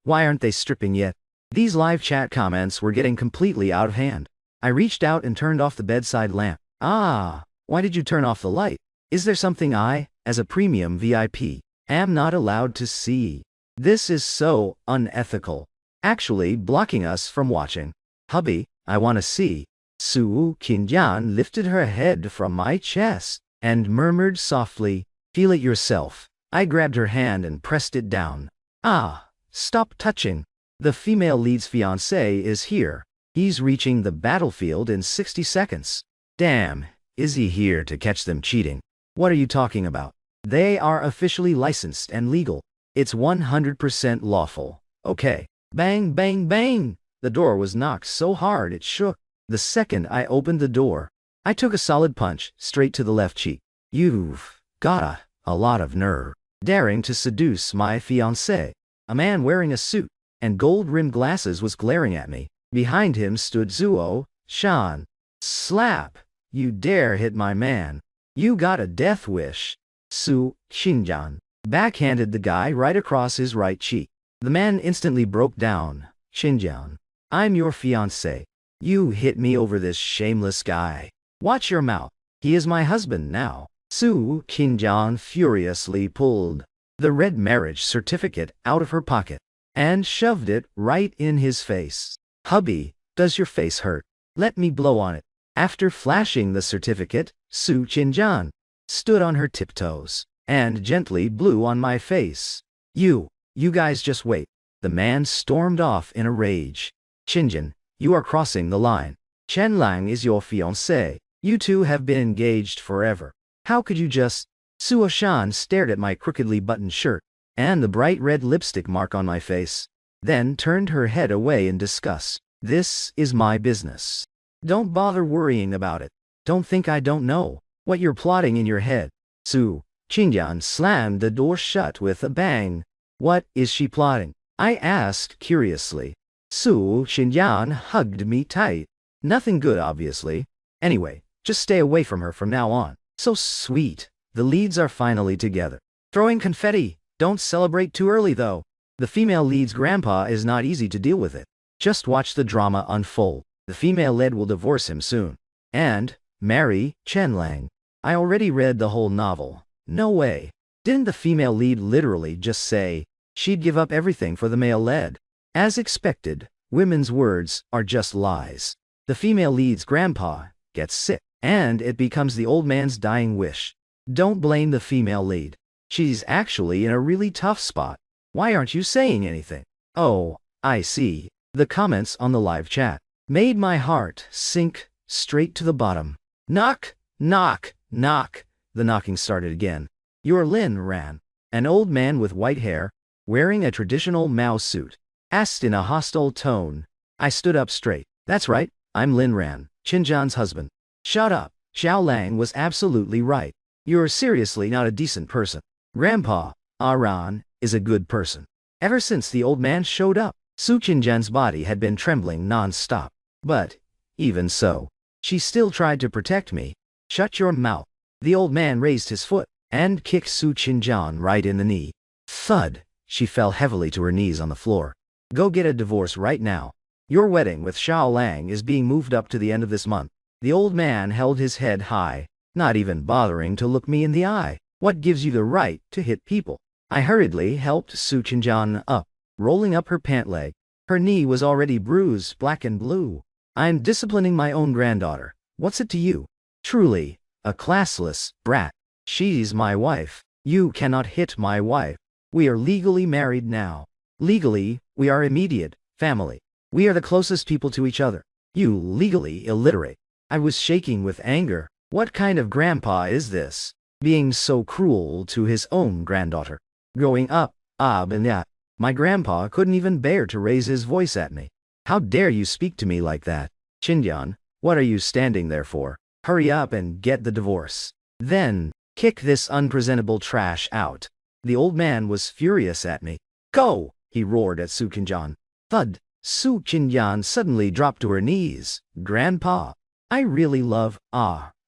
Why aren't they stripping yet? These live chat comments were getting completely out of hand. I reached out and turned off the bedside lamp. Ah, why did you turn off the light? Is there something I, as a premium VIP, am not allowed to see? This is so unethical. Actually blocking us from watching. Hubby, I want to see. Su Qinjian lifted her head from my chest and murmured softly, feel it yourself. I grabbed her hand and pressed it down. Ah, stop touching. The female lead's fiancé is here. He's reaching the battlefield in 60 seconds. Damn, is he here to catch them cheating? What are you talking about? They are officially licensed and legal. It's 100% lawful. Okay. Bang, bang, bang! The door was knocked so hard it shook. The second I opened the door, I took a solid punch straight to the left cheek. You've got a lot of nerve. Daring to seduce my fiancé. A man wearing a suit and gold-rimmed glasses was glaring at me. Behind him stood Zuo Shan. Slap! You dare hit my man. You got a death wish. Su Qinjian backhanded the guy right across his right cheek. The man instantly broke down. Qinjian, I'm your fiancé. You hit me over this shameless guy. Watch your mouth. He is my husband now. Su Qinjian furiously pulled the red marriage certificate out of her pocket and shoved it right in his face. Hubby, does your face hurt? Let me blow on it. After flashing the certificate, Su Qinjian stood on her tiptoes and gently blew on my face. You guys just wait. The man stormed off in a rage. Qinjian, you are crossing the line. Chen Lang is your fiancé. You two have been engaged forever. How could you just... Suo Shan stared at my crookedly buttoned shirt and the bright red lipstick mark on my face, then turned her head away in disgust. This is my business. Don't bother worrying about it. Don't think I don't know what you're plotting in your head. Su Qinjian slammed the door shut with a bang. What is she plotting? I asked curiously. Su Qinjian hugged me tight. Nothing good, obviously. Anyway, just stay away from her from now on. So sweet. The leads are finally together. Throwing confetti. Don't celebrate too early though. The female lead's grandpa is not easy to deal with it. Just watch the drama unfold. The female lead will divorce him soon. And marry Chen Lang. I already read the whole novel. No way. Didn't the female lead literally just say she'd give up everything for the male lead? As expected, women's words are just lies. The female lead's grandpa gets sick, and it becomes the old man's dying wish. Don't blame the female lead. She's actually in a really tough spot. Why aren't you saying anything? Oh, I see. The comments on the live chat made my heart sink straight to the bottom. Knock, knock, knock. The knocking started again. You're Lin Ran. An old man with white hair, wearing a traditional Mao suit, asked in a hostile tone. I stood up straight. That's right, I'm Lin Ran, Qinjian's husband. Shut up. Xiao Lang was absolutely right. You're seriously not a decent person. Grandpa, Ran, is a good person. Ever since the old man showed up, Su Qinjian's body had been trembling non-stop. But, even so, she still tried to protect me. Shut your mouth. The old man raised his foot and kicked Su Qinjian right in the knee. Thud. She fell heavily to her knees on the floor. Go get a divorce right now. Your wedding with Xiao Lang is being moved up to the end of this month. The old man held his head high, not even bothering to look me in the eye. What gives you the right to hit people? I hurriedly helped Su Qinjian up, rolling up her pant leg. Her knee was already bruised black and blue. I'm disciplining my own granddaughter. What's it to you? Truly, a classless brat. She's my wife. You cannot hit my wife. We are legally married now. Legally, we are immediate family. We are the closest people to each other. You legally illiterate. I was shaking with anger. What kind of grandpa is this? Being so cruel to his own granddaughter. Growing up, my grandpa couldn't even bear to raise his voice at me. How dare you speak to me like that? Qinjian, what are you standing there for? Hurry up and get the divorce. Then, kick this unpresentable trash out. The old man was furious at me. Go! He roared at Su Qinjian. Thud! Su Qinjian suddenly dropped to her knees. Grandpa, I really love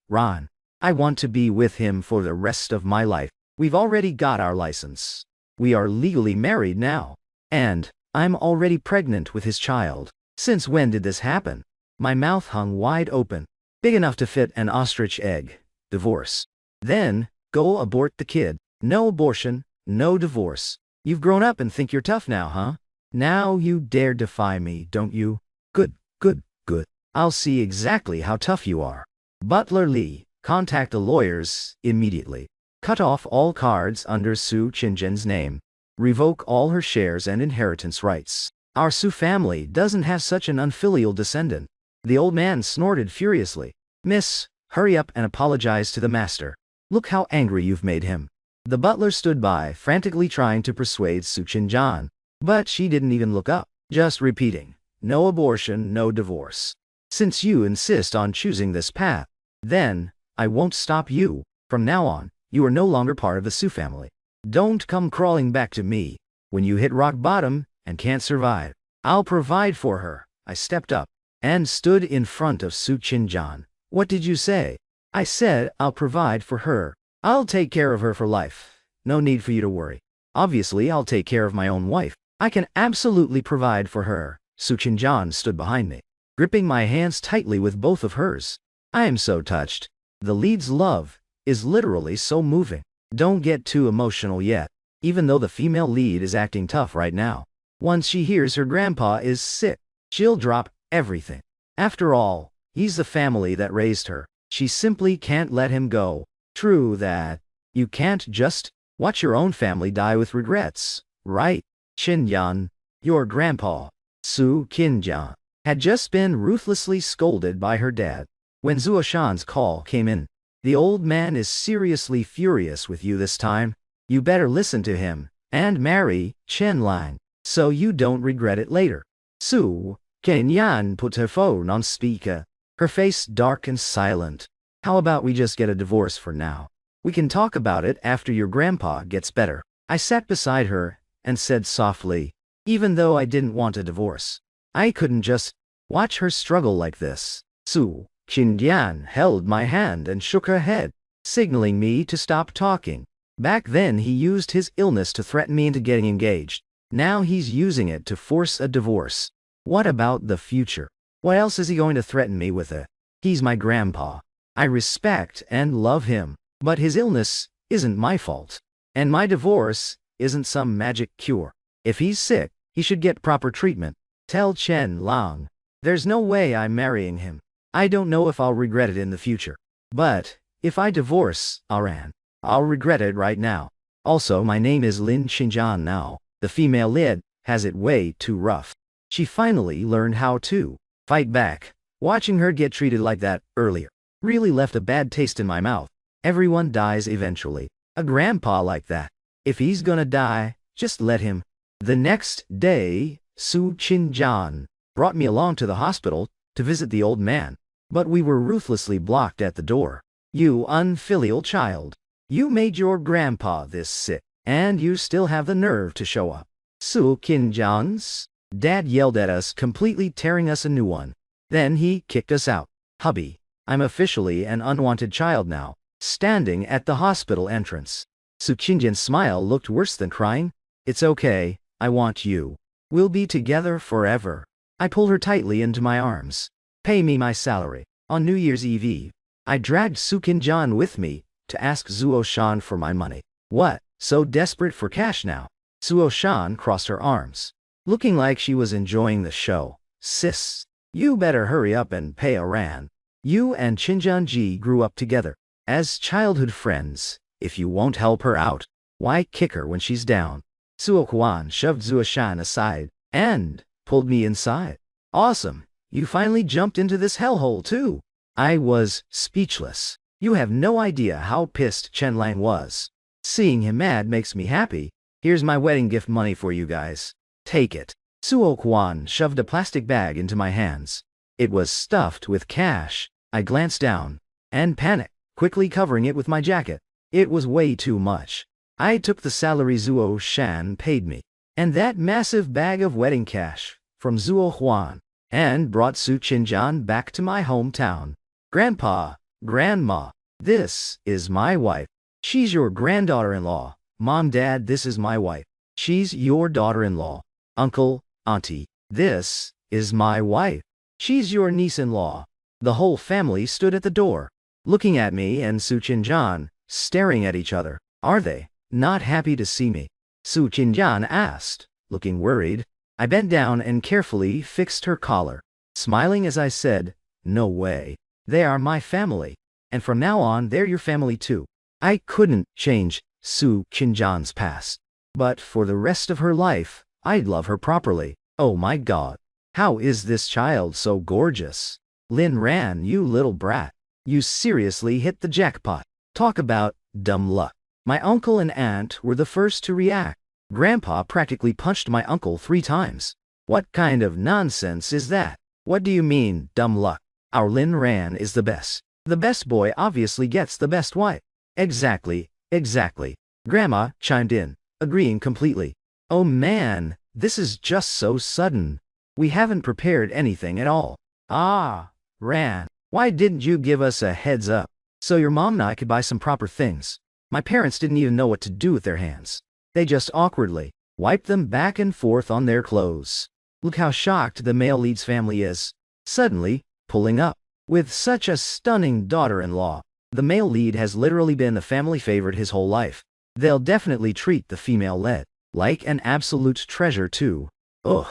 Ran. I want to be with him for the rest of my life. We've already got our license. We are legally married now. And I'm already pregnant with his child. Since when did this happen? My mouth hung wide open, big enough to fit an ostrich egg. Divorce. Then, go abort the kid. No abortion, no divorce. You've grown up and think you're tough now, huh? Now you dare defy me, don't you? Good, good, good. I'll see exactly how tough you are. Butler Li, contact the lawyers immediately. Cut off all cards under Su Qinjian's name. Revoke all her shares and inheritance rights. Our Su family doesn't have such an unfilial descendant. The old man snorted furiously. Miss, hurry up and apologize to the master. Look how angry you've made him. The butler stood by, frantically trying to persuade Su Qinjian. But she didn't even look up, just repeating, no abortion, no divorce. Since you insist on choosing this path, then, I won't stop you. From now on, you are no longer part of the Su family. Don't come crawling back to me. When you hit rock bottom and can't survive, I'll provide for her. I stepped up and stood in front of Su Qinjian. What did you say? I said I'll provide for her. I'll take care of her for life. No need for you to worry. Obviously, I'll take care of my own wife. I can absolutely provide for her. Su Qinjian stood behind me, gripping my hands tightly with both of hers. I am so touched. The lead's love is literally so moving. Don't get too emotional yet, even though the female lead is acting tough right now. Once she hears her grandpa is sick, she'll drop everything. After all, he's the family that raised her. She simply can't let him go. True that. You can't just watch your own family die with regrets, right? Qinjian, your grandpa, Su Qinjian, had just been ruthlessly scolded by her dad. When Zuoshan's call came in, the old man is seriously furious with you this time. You better listen to him and marry Chen Lang, so you don't regret it later. Su Qinjian put her phone on speaker, her face dark and silent. How about we just get a divorce for now? We can talk about it after your grandpa gets better. I sat beside her and said softly, even though I didn't want a divorce, I couldn't just watch her struggle like this. Su Qinjian held my hand and shook her head. signaling me to stop talking. Back then he used his illness to threaten me into getting engaged. Now he's using it to force a divorce. What about the future? What else is he going to threaten me with it? He's my grandpa. I respect and love him. But his illness isn't my fault. And my divorce isn't some magic cure. If he's sick, he should get proper treatment. Tell Chen Lang. There's no way I'm marrying him. I don't know if I'll regret it in the future. But if I divorce Aran, I'll regret it right now. Also, my name is Lin Xinjian now. The female lead has it way too rough. She finally learned how to fight back. Watching her get treated like that earlier really left a bad taste in my mouth. Everyone dies eventually. A grandpa like that. If he's gonna die, just let him. The next day, Su Qinjian brought me along to the hospital to visit the old man. But we were ruthlessly blocked at the door. You unfilial child. You made your grandpa this sick, and you still have the nerve to show up. Su Qinjian's dad yelled at us, completely tearing us a new one. Then he kicked us out. Hubby, I'm officially an unwanted child now, standing at the hospital entrance. Su Qinjian's smile looked worse than crying. It's okay, I want you. We'll be together forever. I pulled her tightly into my arms. Pay me my salary. On New Year's Eve, I dragged Su Qinjian with me to ask Zuo Shan for my money. What, so desperate for cash now? Zuo Shan crossed her arms, looking like she was enjoying the show. Sis, you better hurry up and pay Aran. You and Qinjian Ji grew up together as childhood friends. If you won't help her out, why kick her when she's down? Zuo Huan shoved Zuo Shan aside and pulled me inside. Awesome, you finally jumped into this hellhole too. I was speechless. You have no idea how pissed Chen Lang was. Seeing him mad makes me happy. Here's my wedding gift money for you guys. Take it. Zuo Huan shoved a plastic bag into my hands. It was stuffed with cash. I glanced down and panicked, quickly covering it with my jacket. It was way too much. I took the salary Zuo Shan paid me, and that massive bag of wedding cash from Zuo Huan, and brought Su Qinjian back to my hometown. Grandpa, Grandma, this is my wife. She's your granddaughter-in-law. Mom, Dad, this is my wife. She's your daughter-in-law. Uncle, Auntie, this is my wife. She's your niece-in-law. The whole family stood at the door, looking at me and Su Qinjian, staring at each other. Are they not happy to see me? Su Qinjian asked, looking worried. I bent down and carefully fixed her collar, smiling as I said, no way. They are my family, and from now on they're your family too. I couldn't change Su Qinjian's past, but for the rest of her life, I'd love her properly. Oh my God, how is this child so gorgeous? Lin Ran, you little brat. You seriously hit the jackpot. Talk about dumb luck. My uncle and aunt were the first to react. Grandpa practically punched my uncle 3 times. What kind of nonsense is that? What do you mean, dumb luck? Our Lin Ran is the best. The best boy obviously gets the best wife. Exactly, exactly. Grandma chimed in, agreeing completely. Oh man, this is just so sudden. We haven't prepared anything at all. Ah, Ran, why didn't you give us a heads up so your mom and I could buy some proper things? My parents didn't even know what to do with their hands. They just awkwardly wiped them back and forth on their clothes. Look how shocked the male lead's family is. Suddenly, pulling up. With such a stunning daughter-in-law, the male lead has literally been the family favorite his whole life. They'll definitely treat the female lead like an absolute treasure too. Ugh,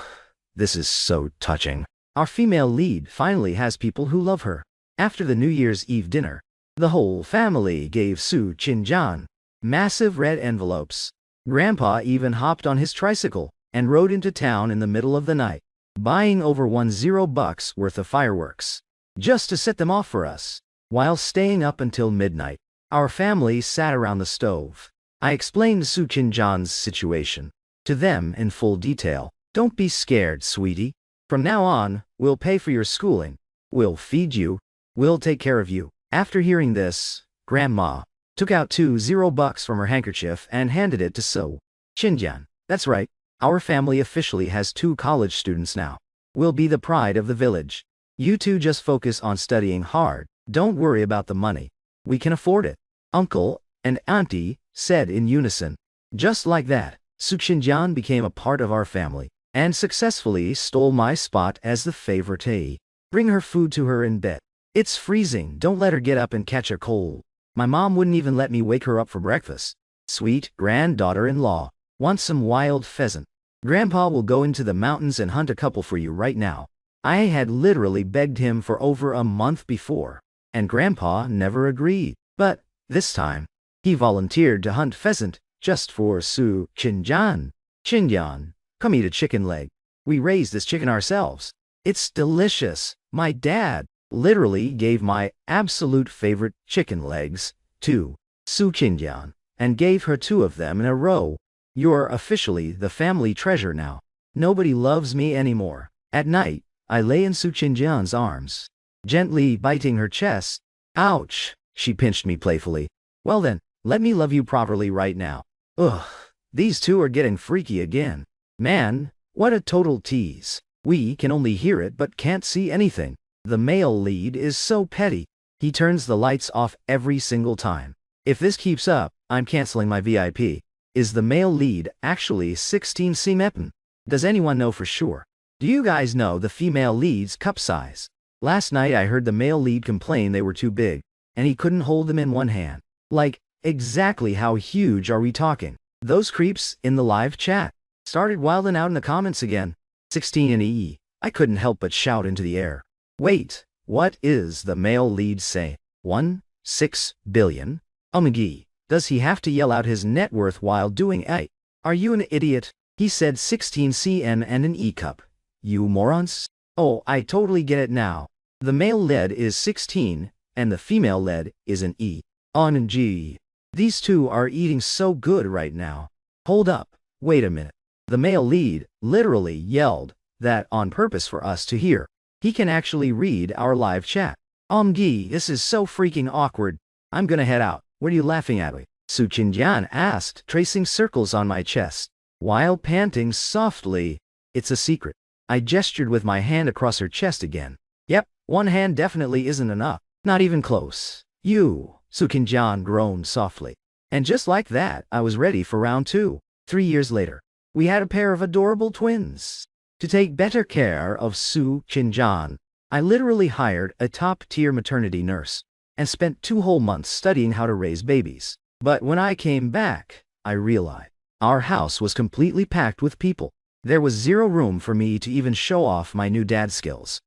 this is so touching. Our female lead finally has people who love her. After the New Year's Eve dinner, the whole family gave Su Qinjian massive red envelopes. Grandpa even hopped on his tricycle and rode into town in the middle of the night, buying over $10 worth of fireworks, just to set them off for us. While staying up until midnight, our family sat around the stove. I explained Su Qinjian's situation to them in full detail. Don't be scared, sweetie. From now on, we'll pay for your schooling. We'll feed you. We'll take care of you. After hearing this, Grandma took out $20 from her handkerchief and handed it to Su Qinjian. That's right. Our family officially has 2 college students now. We'll be the pride of the village. You two just focus on studying hard. Don't worry about the money. We can afford it. uncle, and auntie said in unison. Just like that, Su Qinjian became a part of our family and successfully stole my spot as the favorite. Bring her food to her in bed. It's freezing, don't let her get up and catch a cold. My mom wouldn't even let me wake her up for breakfast. Sweet granddaughter-in-law wants some wild pheasant. Grandpa will go into the mountains and hunt a couple for you right now. I had literally begged him for over a month before, and Grandpa never agreed. But this time, he volunteered to hunt pheasant just for Su Qinjian. Qinjian, come eat a chicken leg. We raised this chicken ourselves. It's delicious. My dad literally gave my absolute favorite chicken legs to Su Qinjian and gave her 2 of them in a row. You're officially the family treasure now. Nobody loves me anymore. At night, I lay in Su Qinjian's arms, gently biting her chest. Ouch, she pinched me playfully. Well then, let me love you properly right now. Ugh, these 2 are getting freaky again. Man, what a total tease. We can only hear it but can't see anything. The male lead is so petty. He turns the lights off every single time. If this keeps up, I'm canceling my VIP. Is the male lead actually 16 cm? Does anyone know for sure? Do you guys know the female lead's cup size? Last night I heard the male lead complain they were too big, and he couldn't hold them in one hand. Like, exactly how huge are we talking? Those creeps in the live chat started wilding out in the comments again. 16 and E. I couldn't help but shout into the air. Wait, what is the male lead say? 1.6 billion? Omg, does he have to yell out his net worth while doing it? Are you an idiot? He said 16 cm and an E cup. You morons? Oh, I totally get it now. The male lead is 16, and the female lead is an E. OMG. These 2 are eating so good right now. Hold up, wait a minute. The male lead literally yelled that on purpose for us to hear. He can actually read our live chat. OMG, this is so freaking awkward. I'm gonna head out. What are you laughing at? Su Qinjian asked, tracing circles on my chest, while panting softly. It's a secret. I gestured with my hand across her chest again. Yep, one hand definitely isn't enough. Not even close. You, Su Qinjian groaned softly. And just like that, I was ready for round 2. 3 years later, we had a pair of adorable twins. To take better care of Su Qinjian, I literally hired a top-tier maternity nurse and spent 2 whole months studying how to raise babies. But when I came back, I realized our house was completely packed with people. There was 0 room for me to even show off my new dad skills.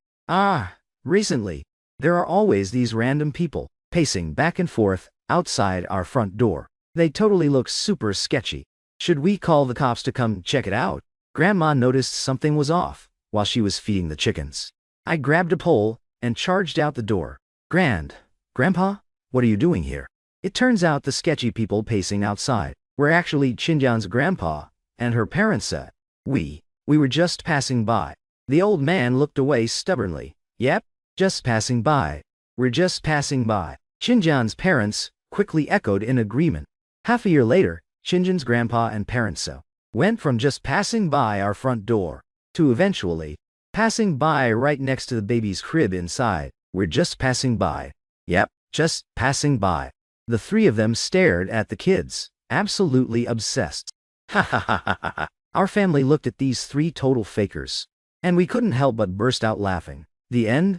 Recently, there are always these random people pacing back and forth outside our front door. They totally look super sketchy. Should we call the cops to come check it out? Grandma noticed something was off while she was feeding the chickens. I grabbed a pole and charged out the door. Grandpa, what are you doing here? It turns out the sketchy people pacing outside were actually Qinjian's grandpa and her parents said. We were just passing by. The old man looked away stubbornly. Yep, just passing by. We're just passing by. Qinjian's parents quickly echoed in agreement. Half a year later, Qinjian's grandpa and parents went from just passing by our front door to eventually passing by right next to the baby's crib inside. We're just passing by. Yep, just passing by. The 3 of them stared at the kids, absolutely obsessed. Ha ha ha ha ha. Our family looked at these 3 total fakers, and we couldn't help but burst out laughing. The end?